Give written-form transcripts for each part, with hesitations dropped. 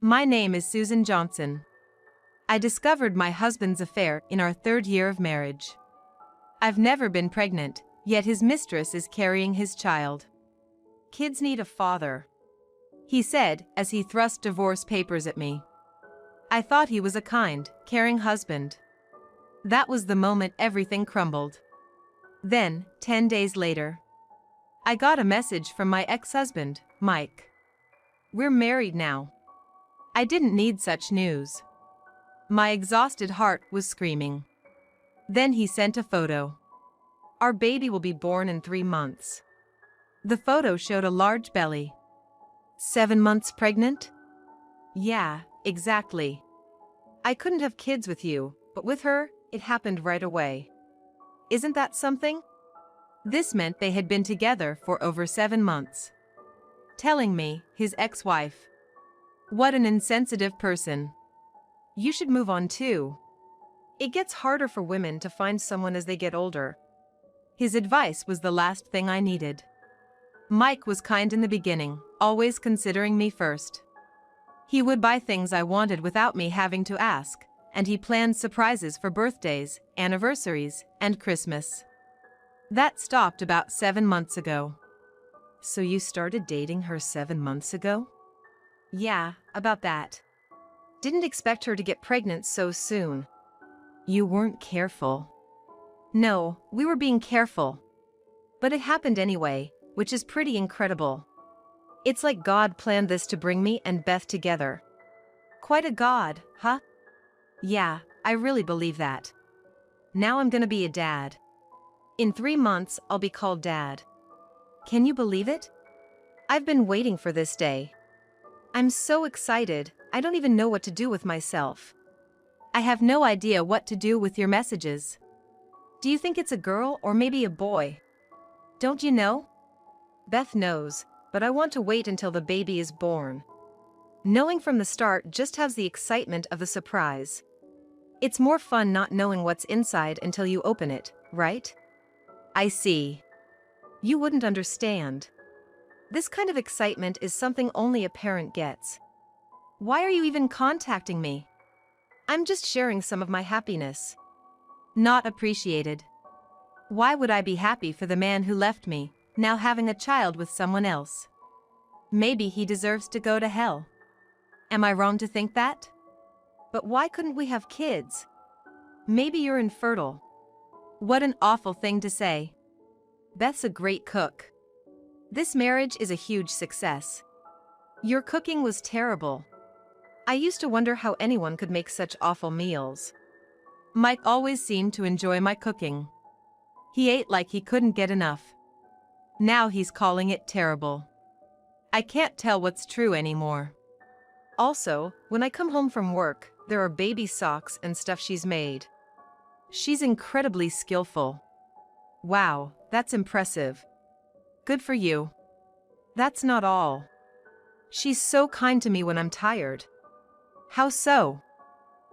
My name is Susan Johnson. I discovered my husband's affair in our 3rd year of marriage. I've never been pregnant, yet his mistress is carrying his child. Kids need a father, he said as he thrust divorce papers at me. I thought he was a kind, caring husband. That was the moment everything crumbled. Then, 10 days later, I got a message from my ex-husband, Mike. We're married now. I didn't need such news. My exhausted heart was screaming. Then he sent a photo. Our baby will be born in 3 months. The photo showed a large belly. 7 months pregnant? Yeah, exactly. I couldn't have kids with you, but with her, it happened right away. Isn't that something? This meant they had been together for over 7 months. Telling me, his ex-wife. What an insensitive person. You should move on too. It gets harder for women to find someone as they get older. His advice was the last thing I needed. Mike was kind in the beginning, always considering me first. He would buy things I wanted without me having to ask, and he planned surprises for birthdays, anniversaries, and Christmas. That stopped about 7 months ago. So you started dating her 7 months ago? Yeah, about that. Didn't expect her to get pregnant so soon. You weren't careful. No, we were being careful. But it happened anyway, which is pretty incredible. It's like God planned this to bring me and Beth together. Quite a God, huh? Yeah, I really believe that. Now I'm gonna be a dad. In 3 months, I'll be called Dad. Can you believe it? I've been waiting for this day. I'm so excited, I don't even know what to do with myself. I have no idea what to do with your messages. Do you think it's a girl or maybe a boy? Don't you know? Beth knows, but I want to wait until the baby is born. Knowing from the start just has the excitement of the surprise. It's more fun not knowing what's inside until you open it, right? I see. You wouldn't understand. This kind of excitement is something only a parent gets. Why are you even contacting me? I'm just sharing some of my happiness. Not appreciated. Why would I be happy for the man who left me, now having a child with someone else? Maybe he deserves to go to hell. Am I wrong to think that? But why couldn't we have kids? Maybe you're infertile. What an awful thing to say. Beth's a great cook. This marriage is a huge success. Your cooking was terrible. I used to wonder how anyone could make such awful meals. Mike always seemed to enjoy my cooking. He ate like he couldn't get enough. Now he's calling it terrible. I can't tell what's true anymore. Also, when I come home from work, there are baby socks and stuff she's made. She's incredibly skillful. Wow, that's impressive. Good for you. That's not all. She's so kind to me when I'm tired. How so?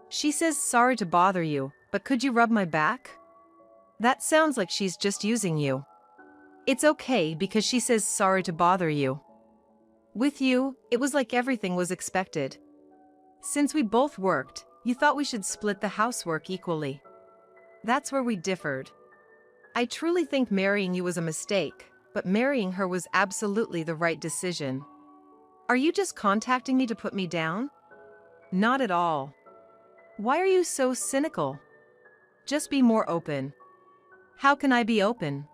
She says sorry to bother you, but could you rub my back? That sounds like she's just using you. It's okay because she says sorry to bother you. With you, it was like everything was expected. Since we both worked, you thought we should split the housework equally. That's where we differed. I truly think marrying you was a mistake, but marrying her was absolutely the right decision. Are you just contacting me to put me down? Not at all. Why are you so cynical? Just be more open. How can I be open?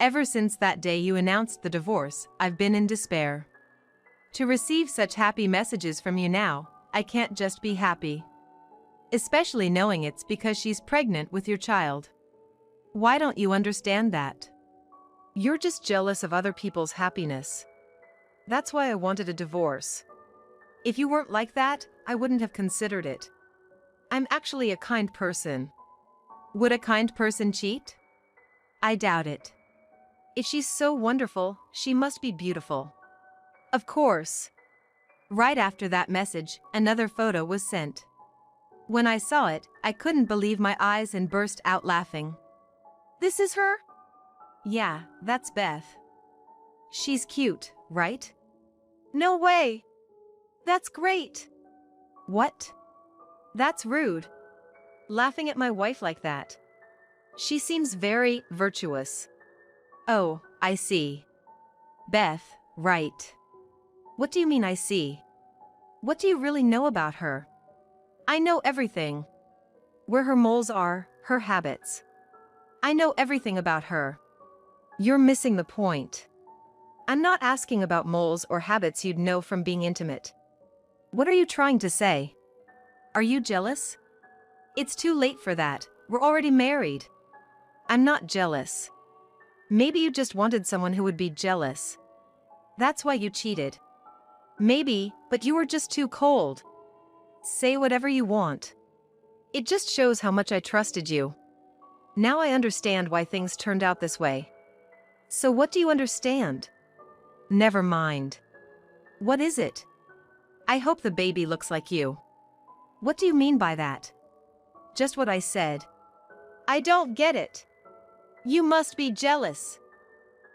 Ever since that day you announced the divorce, I've been in despair. To receive such happy messages from you now, I can't just be happy. Especially knowing it's because she's pregnant with your child. Why don't you understand that? You're just jealous of other people's happiness. That's why I wanted a divorce. If you weren't like that, I wouldn't have considered it. I'm actually a kind person. Would a kind person cheat? I doubt it. If she's so wonderful, she must be beautiful. Of course. Right after that message, another photo was sent. When I saw it, I couldn't believe my eyes and burst out laughing. This is her? Yeah, that's Beth. She's cute, right? No way! That's great. What? That's rude. Laughing at my wife like that. She seems very virtuous. Oh, I see. Beth, right. What do you mean I see? What do you really know about her? I know everything. Where her moles are, her habits. I know everything about her. You're missing the point. I'm not asking about moles or habits you'd know from being intimate. What are you trying to say? Are you jealous? It's too late for that, we're already married. I'm not jealous. Maybe you just wanted someone who would be jealous. That's why you cheated. Maybe, but you were just too cold. Say whatever you want. It just shows how much I trusted you. Now I understand why things turned out this way. So what do you understand? Never mind. What is it? I hope the baby looks like you. What do you mean by that? Just what I said. I don't get it. You must be jealous.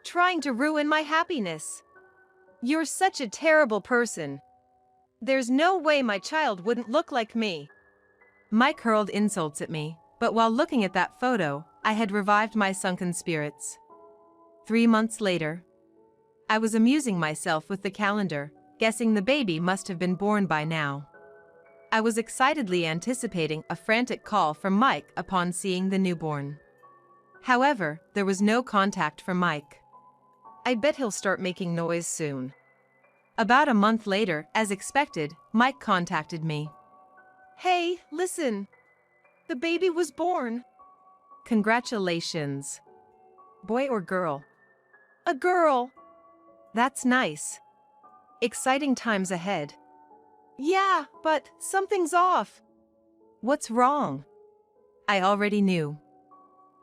Trying to ruin my happiness. You're such a terrible person. There's no way my child wouldn't look like me. Mike hurled insults at me, but while looking at that photo, I had revived my sunken spirits. 3 months later, I was amusing myself with the calendar, guessing the baby must have been born by now. I was excitedly anticipating a frantic call from Mike upon seeing the newborn. However, there was no contact from Mike. I bet he'll start making noise soon. About a month later, as expected, Mike contacted me. Hey, listen. The baby was born. Congratulations. Boy or girl? A girl. That's nice. Exciting times ahead. Yeah, but something's off. What's wrong? I already knew.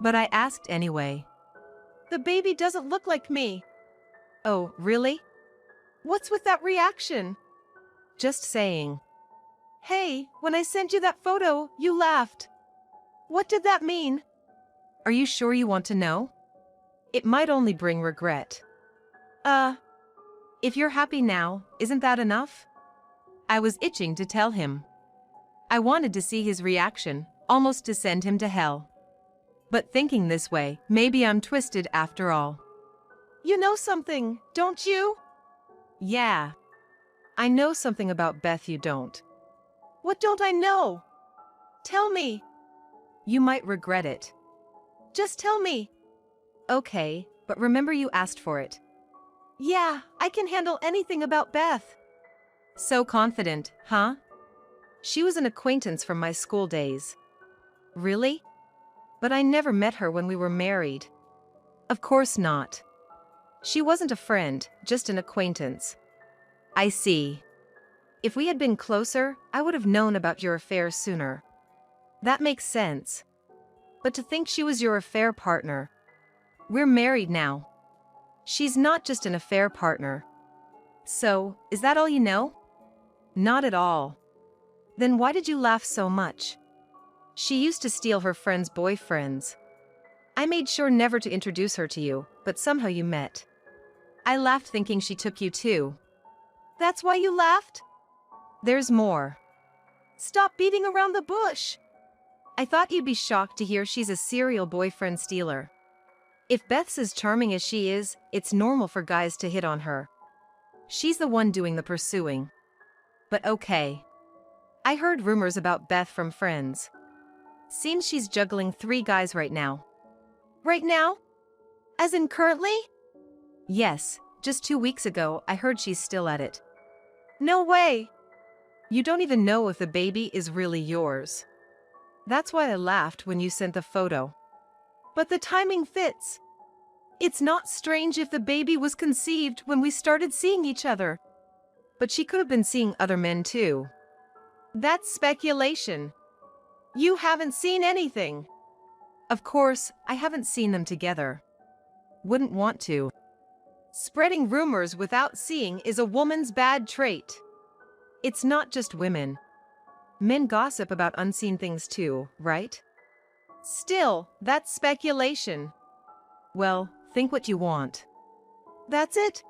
But I asked anyway. The baby doesn't look like me. Oh, really? What's with that reaction? Just saying. Hey, when I sent you that photo, you laughed. What did that mean? Are you sure you want to know? It might only bring regret. If you're happy now, isn't that enough? I was itching to tell him. I wanted to see his reaction, almost to send him to hell. But thinking this way, maybe I'm twisted after all. You know something, don't you? Yeah. I know something about Beth you don't. What don't I know? Tell me. You might regret it. Just tell me. Okay, but remember you asked for it. Yeah, I can handle anything about Beth. So confident, huh? She was an acquaintance from my school days. Really? But I never met her when we were married. Of course not. She wasn't a friend, just an acquaintance. I see. If we had been closer, I would have known about your affair sooner. That makes sense. But to think she was your affair partner. We're married now. She's not just an affair partner. So, is that all you know? Not at all. Then why did you laugh so much? She used to steal her friends' boyfriends. I made sure never to introduce her to you, but somehow you met. I laughed thinking she took you too. That's why you laughed? There's more. Stop beating around the bush. I thought you'd be shocked to hear she's a serial boyfriend stealer. If Beth's as charming as she is, it's normal for guys to hit on her. She's the one doing the pursuing. But okay. I heard rumors about Beth from friends. Seems she's juggling 3 guys right now. Right now? As in currently? Yes, just 2 weeks ago I heard she's still at it. No way! You don't even know if the baby is really yours. That's why I laughed when you sent the photo. But the timing fits. It's not strange if the baby was conceived when we started seeing each other. But she could have been seeing other men too. That's speculation. You haven't seen anything. Of course, I haven't seen them together. Wouldn't want to. Spreading rumors without seeing is a woman's bad trait. It's not just women. Men gossip about unseen things too, right? Still, that's speculation. Well, think what you want. That's it?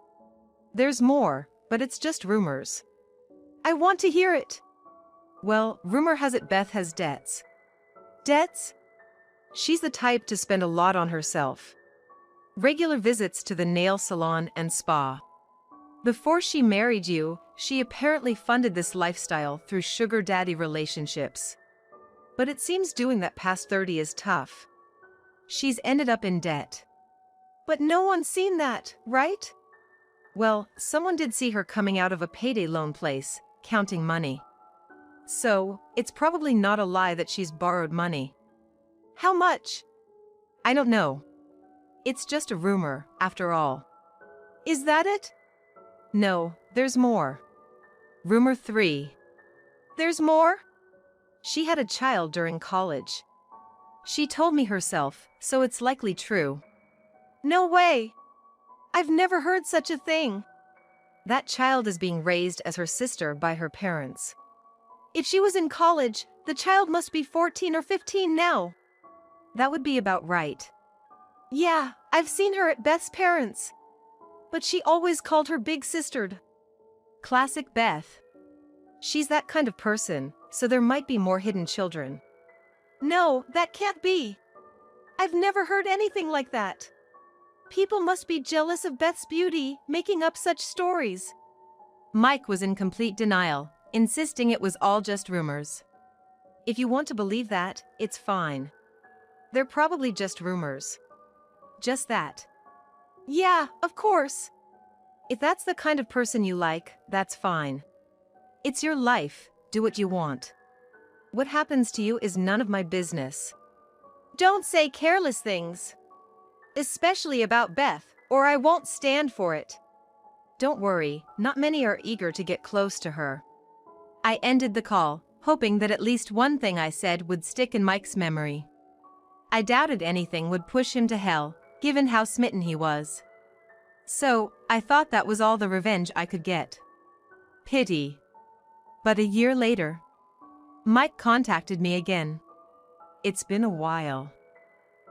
There's more, but it's just rumors. I want to hear it. Well, rumor has it Beth has debts. Debts? She's the type to spend a lot on herself. Regular visits to the nail salon and spa. Before she married you, she apparently funded this lifestyle through sugar daddy relationships. But it seems doing that past 30 is tough. She's ended up in debt. But no one's seen that, right? Well, someone did see her coming out of a payday loan place, counting money. So, it's probably not a lie that she's borrowed money. How much? I don't know. It's just a rumor, after all. Is that it? No, there's more. Rumor 3. There's more? She had a child during college. She told me herself, so it's likely true. No way! I've never heard such a thing. That child is being raised as her sister by her parents. If she was in college, the child must be 14 or 15 now. That would be about right. Yeah, I've seen her at Beth's parents. But she always called her big sistered. Classic Beth. She's that kind of person, so there might be more hidden children. No, that can't be. I've never heard anything like that. People must be jealous of Beth's beauty, making up such stories. Mike was in complete denial, insisting it was all just rumors. If you want to believe that, it's fine. They're probably just rumors. Just that. Yeah, of course. If that's the kind of person you like, that's fine. It's your life, do what you want. What happens to you is none of my business. Don't say careless things. Especially about Beth, or I won't stand for it. Don't worry, not many are eager to get close to her. I ended the call, hoping that at least one thing I said would stick in Mike's memory. I doubted anything would push him to hell, given how smitten he was. So, I thought that was all the revenge I could get. Pity. But a year later, Mike contacted me again. It's been a while.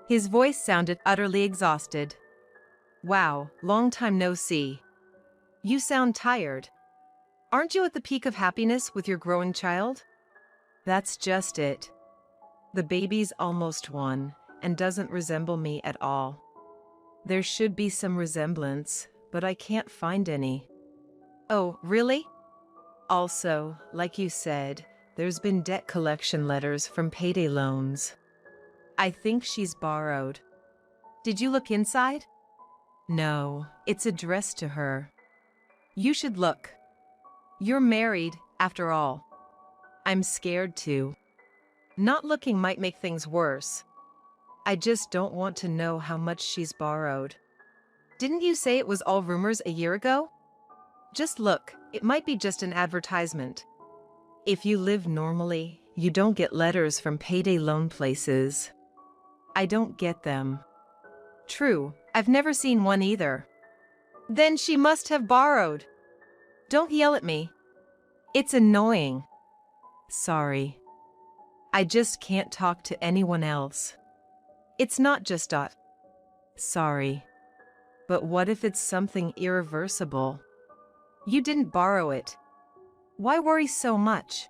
His voice sounded utterly exhausted. Wow, long time no see. You sound tired. Aren't you at the peak of happiness with your growing child? That's just it. The baby's almost 1, and doesn't resemble me at all. There should be some resemblance, but I can't find any. Oh, really? Also, like you said, there's been debt collection letters from payday loans. I think she's borrowed. Did you look inside? No, it's addressed to her. You should look. You're married, after all. I'm scared too. Not looking might make things worse. I just don't want to know how much she's borrowed. Didn't you say it was all rumors a year ago? Just look, it might be just an advertisement. If you live normally, you don't get letters from payday loan places. I don't get them. True, I've never seen one either. Then she must have borrowed. Don't yell at me. It's annoying. Sorry. I just can't talk to anyone else. It's not just dot. Sorry. But what if it's something irreversible? You didn't borrow it. Why worry so much?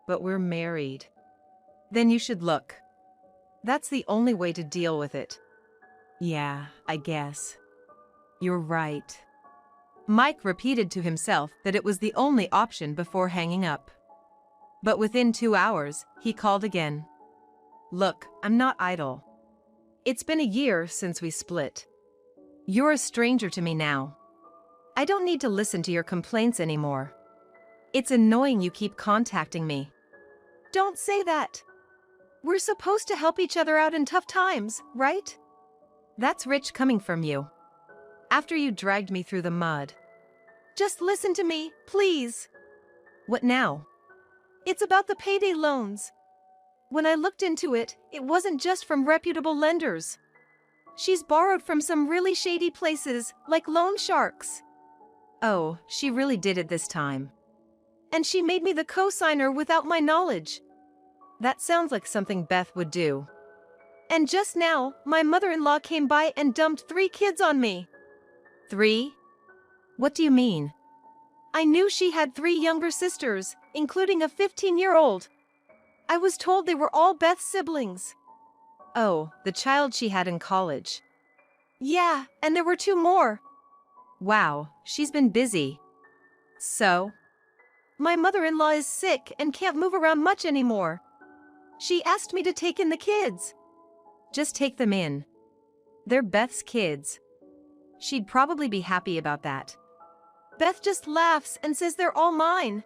But we're married. Then you should look. That's the only way to deal with it. Yeah, I guess. You're right. Mike repeated to himself that it was the only option before hanging up. But within 2 hours, he called again. Look, I'm not idle. It's been a year since we split. You're a stranger to me now. I don't need to listen to your complaints anymore. It's annoying you keep contacting me. Don't say that. We're supposed to help each other out in tough times, right? That's rich coming from you. After you dragged me through the mud. Just listen to me, please. What now? It's about the payday loans. When I looked into it, it wasn't just from reputable lenders. She's borrowed from some really shady places, like loan sharks. Oh, she really did it this time. And she made me the co-signer without my knowledge. That sounds like something Beth would do. And just now, my mother-in-law came by and dumped 3 kids on me. 3? What do you mean? I knew she had 3 younger sisters, including a 15-year-old. I was told they were all Beth's siblings. Oh, the child she had in college. Yeah, and there were 2 more. Wow, she's been busy. So? My mother-in-law is sick and can't move around much anymore. She asked me to take in the kids. Just take them in. They're Beth's kids. She'd probably be happy about that. Beth just laughs and says they're all mine.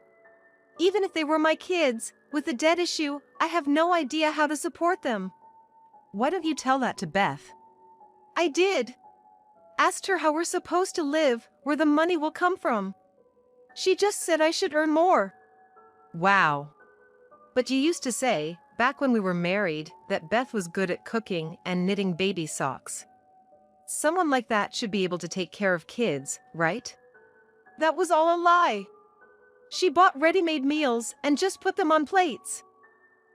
Even if they were my kids, with the debt issue, I have no idea how to support them. Why don't you tell that to Beth? I did. Asked her how we're supposed to live, where the money will come from. She just said I should earn more. Wow. But you used to say, back when we were married, that Beth was good at cooking and knitting baby socks. Someone like that should be able to take care of kids, right? That was all a lie. She bought ready-made meals and just put them on plates.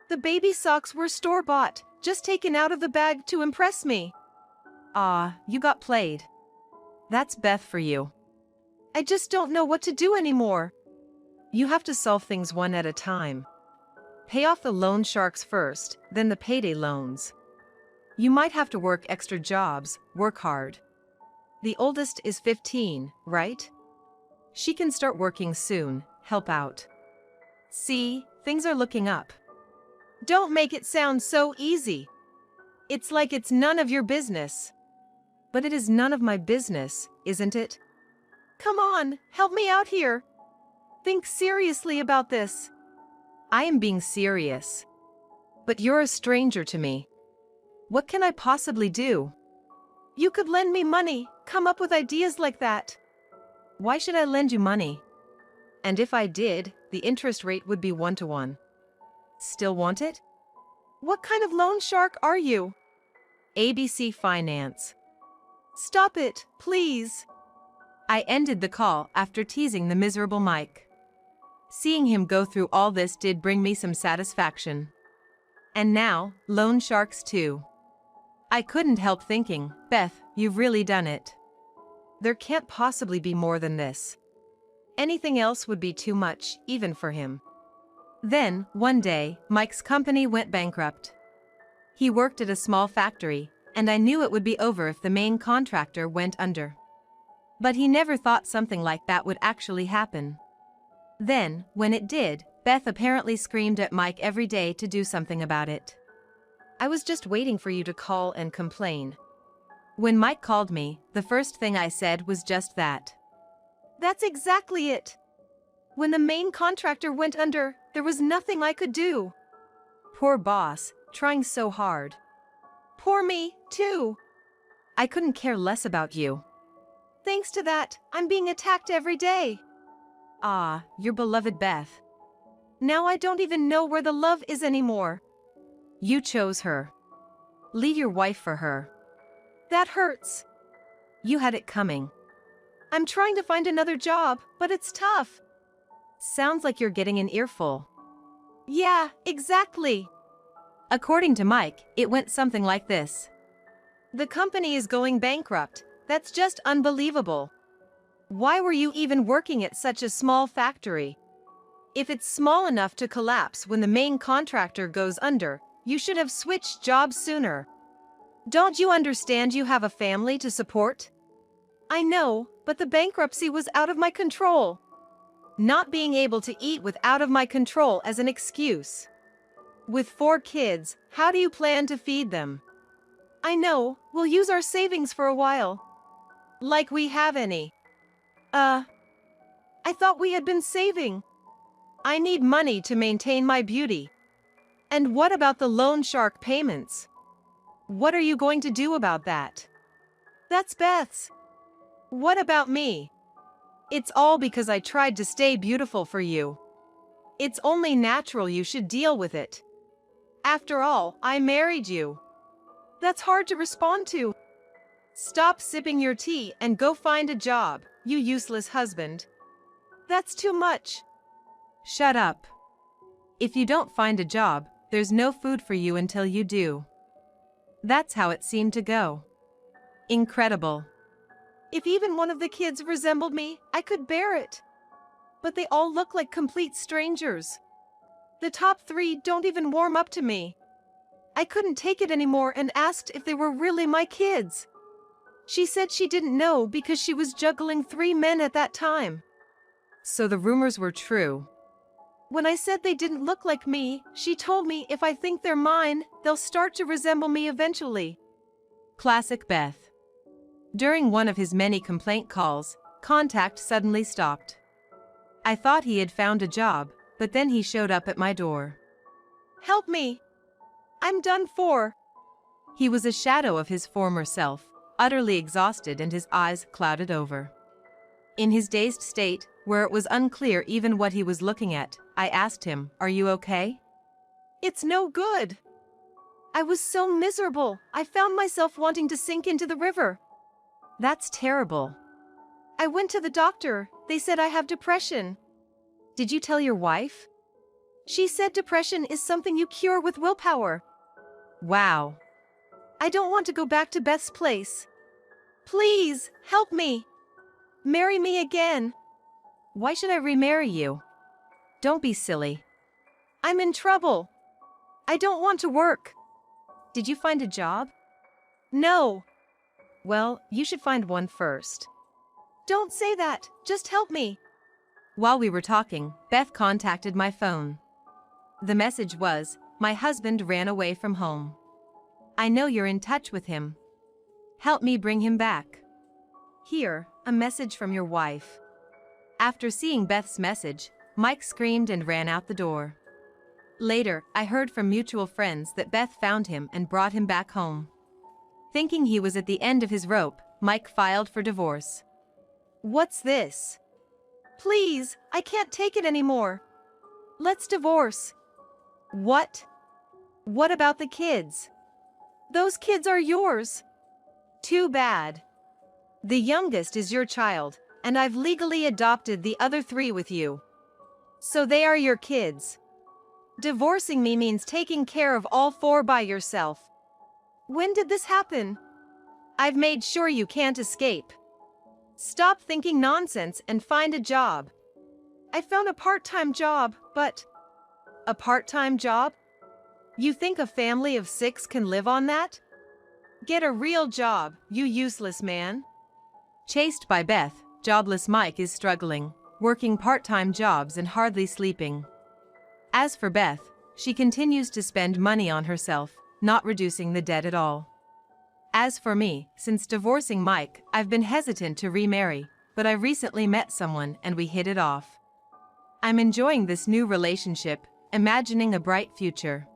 The baby socks were store-bought, just taken out of the bag to impress me. Ah, you got played. That's Beth for you. I just don't know what to do anymore. You have to solve things one at a time. Pay off the loan sharks first, then the payday loans. You might have to work extra jobs, work hard. The oldest is 15, right? She can start working soon, help out. See, things are looking up. Don't make it sound so easy. It's like it's none of your business. But it is none of my business, isn't it? Come on, help me out here. Think seriously about this. I am being serious. But you're a stranger to me. What can I possibly do? You could lend me money, come up with ideas like that. Why should I lend you money? And if I did, the interest rate would be 1-to-1. Still want it? What kind of loan shark are you? ABC Finance. Stop it, please. I ended the call after teasing the miserable Mike. Seeing him go through all this did bring me some satisfaction. And now, loan sharks too. I couldn't help thinking, Beth, you've really done it. There can't possibly be more than this. Anything else would be too much, even for him. Then, one day, Mike's company went bankrupt. He worked at a small factory, and I knew it would be over if the main contractor went under. But he never thought something like that would actually happen. Then, when it did, Beth apparently screamed at Mike every day to do something about it. I was just waiting for you to call and complain. When Mike called me, the first thing I said was just that. That's exactly it. When the main contractor went under, there was nothing I could do. Poor boss, trying so hard. Poor me, too. I couldn't care less about you. Thanks to that, I'm being attacked every day. Ah, your beloved Beth. Now I don't even know where the love is anymore. You chose her. Leave your wife for her. That hurts. You had it coming. I'm trying to find another job, but it's tough. Sounds like you're getting an earful. Yeah, exactly. According to Mike, it went something like this. The company is going bankrupt. That's just unbelievable. Why were you even working at such a small factory? If it's small enough to collapse when the main contractor goes under, you should have switched jobs sooner. Don't you understand you have a family to support? I know, but the bankruptcy was out of my control. Not being able to eat was out of my control as an excuse. With 4 kids, how do you plan to feed them? I know, we'll use our savings for a while. Like we have any. I thought we had been saving. I need money to maintain my beauty. And what about the loan shark payments? What are you going to do about that? That's Beth's. What about me? It's all because I tried to stay beautiful for you. It's only natural you should deal with it. After all, I married you. That's hard to respond to. Stop sipping your tea and go find a job, you useless husband. That's too much. Shut up. If you don't find a job, there's no food for you until you do. That's how it seemed to go. Incredible. If even one of the kids resembled me, I could bear it. but they all look like complete strangers. The top 3 don't even warm up to me. I couldn't take it anymore and asked if they were really my kids. She said she didn't know because she was juggling 3 men at that time. So the rumors were true. When I said they didn't look like me, she told me if I think they're mine, they'll start to resemble me eventually. Classic Beth. During one of his many complaint calls, contact suddenly stopped. I thought he had found a job, but then he showed up at my door. Help me! I'm done for. He was a shadow of his former self, utterly exhausted and his eyes clouded over. In his dazed state, where it was unclear even what he was looking at, I asked him, "Are you okay?" "It's no good. I was so miserable, I found myself wanting to sink into the river." "That's terrible." "I went to the doctor, they said I have depression." "Did you tell your wife?" "She said depression is something you cure with willpower." "Wow." "I don't want to go back to Beth's place. Please, help me. Marry me again." "Why should I remarry you?" "Don't be silly." "I'm in trouble. I don't want to work." "Did you find a job?" "No." "Well, you should find one first." "Don't say that, just help me." While we were talking, Beth contacted my phone. The message was, "My husband ran away from home. I know you're in touch with him. Help me bring him back. Here, a message from your wife." After seeing Beth's message, Mike screamed and ran out the door. Later, I heard from mutual friends that Beth found him and brought him back home. Thinking he was at the end of his rope, Mike filed for divorce. "What's this? Please, I can't take it anymore. Let's divorce." "What? What about the kids?" "Those kids are yours." "Too bad. The youngest is your child, and I've legally adopted the other 3 with you. So they are your kids. Divorcing me means taking care of all 4 by yourself." "When did this happen?" "I've made sure you can't escape. Stop thinking nonsense and find a job." "I found a part-time job, but..." "A part-time job? You think a family of 6 can live on that? Get a real job, you useless man." Chased by Beth, jobless Mike is struggling, working part-time jobs and hardly sleeping. As for Beth, she continues to spend money on herself, not reducing the debt at all. As for me, since divorcing Mike, I've been hesitant to remarry, but I recently met someone and we hit it off. I'm enjoying this new relationship, imagining a bright future.